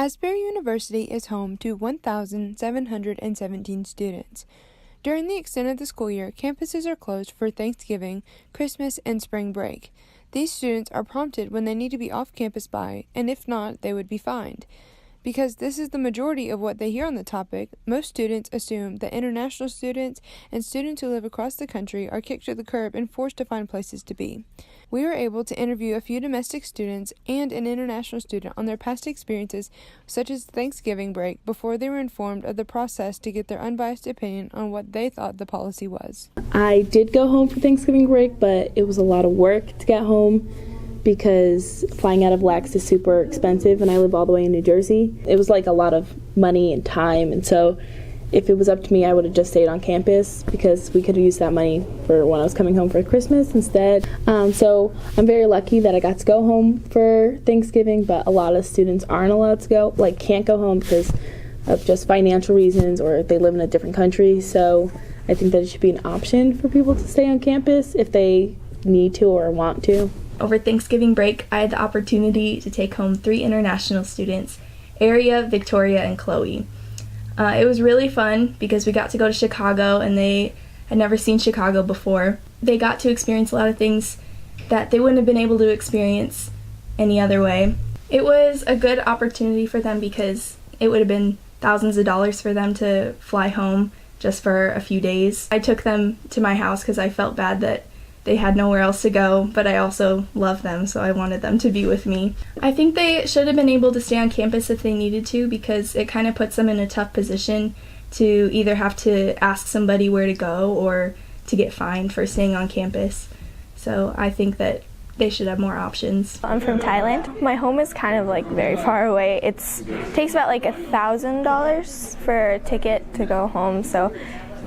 Asbury University is home to 1,717 students. During the extent of the school year, campuses are closed for Thanksgiving, Christmas, and spring break. These students are prompted when they need to be off campus by, and if not, they would be fined. Because this is the majority of what they hear on the topic, most students assume that international students and students who live across the country are kicked to the curb and forced to find places to be. We were able to interview a few domestic students and an international student on their past experiences, such as Thanksgiving break, before they were informed of the process to get their unbiased opinion on what they thought the policy was. I did go home for Thanksgiving break, but it was a lot of work to get home because flying out of LAX is super expensive and I live all the way in New Jersey. It was like a lot of money and time, and so if it was up to me, I would have just stayed on campus because we could have used that money for when I was coming home for Christmas instead. So I'm very lucky that I got to go home for Thanksgiving, but a lot of students aren't allowed to go, can't go home because of just financial reasons or they live in a different country. So I think that it should be an option for people to stay on campus if they need to or want to. Over Thanksgiving break, I had the opportunity to take home 3 international students, Aria, Victoria, and Chloe. It was really fun because we got to go to Chicago and they had never seen Chicago before. They got to experience a lot of things that they wouldn't have been able to experience any other way. It was a good opportunity for them because it would have been thousands of dollars for them to fly home just for a few days. I took them to my house because I felt bad that they had nowhere else to go, but I also love them, so I wanted them to be with me. I think they should have been able to stay on campus if they needed to because it kind of puts them in a tough position to either have to ask somebody where to go or to get fined for staying on campus. So I think that they should have more options. I'm from Thailand. My home is kind of very far away. It takes about $1,000 for a ticket to go home, so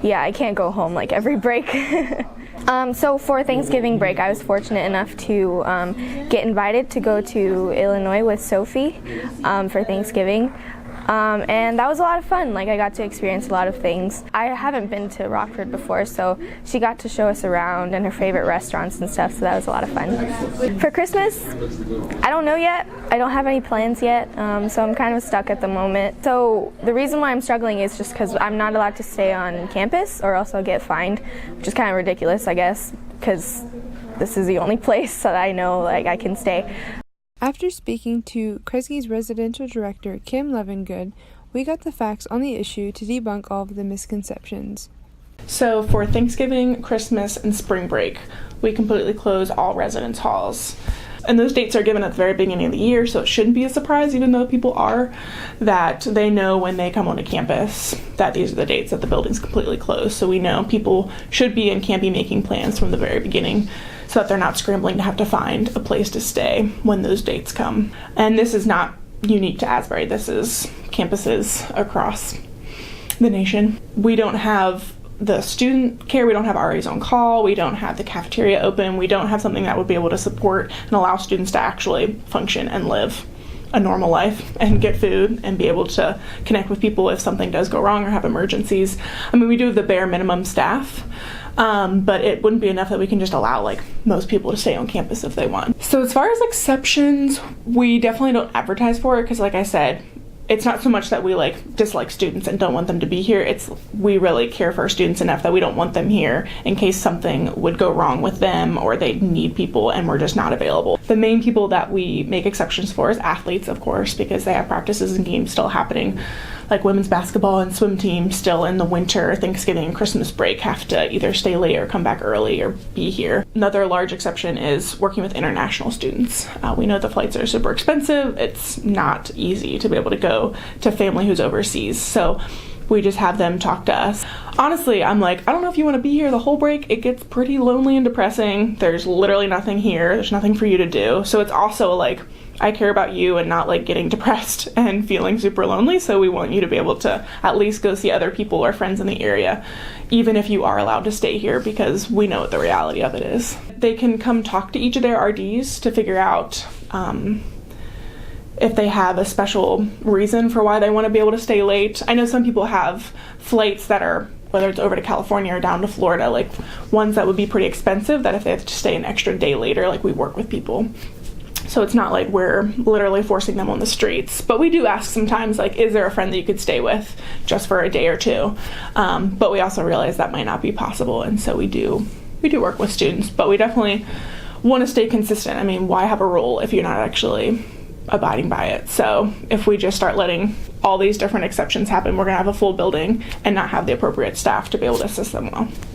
yeah, I can't go home every break. So for Thanksgiving break, I was fortunate enough to get invited to go to Illinois with Sophie for Thanksgiving. And that was a lot of fun. I got to experience a lot of things. I haven't been to Rockford before, so she got to show us around and her favorite restaurants and stuff, so that was a lot of fun. For Christmas, I don't know yet. I don't have any plans yet, so I'm kind of stuck at the moment. So the reason why I'm struggling is just because I'm not allowed to stay on campus or else I'll get fined, which is kind of ridiculous, I guess, because this is the only place that I know I can stay. After speaking to Kresge's residential director, Kim Levengood, we got the facts on the issue to debunk all of the misconceptions. So for Thanksgiving, Christmas, and spring break, we completely close all residence halls. And those dates are given at the very beginning of the year, so it shouldn't be a surprise, even though people are, that they know when they come onto campus that these are the dates that the building's completely closed. So we know people should be and can be making plans from the very beginning so that they're not scrambling to have to find a place to stay when those dates come. And this is not unique to Asbury. This is campuses across the nation. We don't have the student care, we don't have RAs on call, we don't have the cafeteria open, we don't have something that would be able to support and allow students to actually function and live a normal life and get food and be able to connect with people if something does go wrong or have emergencies. I mean, we do have the bare minimum staff, but it wouldn't be enough that we can just allow most people to stay on campus if they want. So as far as exceptions, we definitely don't advertise for it because like I said, it's not so much that we dislike students and don't want them to be here. It's we really care for our students enough that we don't want them here in case something would go wrong with them or they need people and we're just not available. The main people that we make exceptions for is athletes, of course, because they have practices and games still happening. Women's basketball and swim team still in the winter, Thanksgiving, and Christmas break have to either stay late or come back early or be here. Another large exception is working with international students. We know the flights are super expensive. It's not easy to be able to go to family who's overseas. So we just have them talk to us. Honestly, I'm I don't know if you want to be here the whole break. It gets pretty lonely and depressing. There's literally nothing here. There's nothing for you to do. So it's also I care about you and not getting depressed and feeling super lonely, so we want you to be able to at least go see other people or friends in the area, even if you are allowed to stay here, because we know what the reality of it is. They can come talk to each of their RDs to figure out if they have a special reason for why they want to be able to stay late. I know some people have flights that are, whether it's over to California or down to Florida, ones that would be pretty expensive, that if they have to stay an extra day later, we work with people So it's not like we're literally forcing them on the streets. But we do ask sometimes, like, is there a friend that you could stay with just for a day or two? But we also realize that might not be possible, and so we do work with students. But we definitely want to stay consistent. I mean, why have a rule if you're not actually abiding by it? So if we just start letting all these different exceptions happen, we're going to have a full building and not have the appropriate staff to be able to assist them well.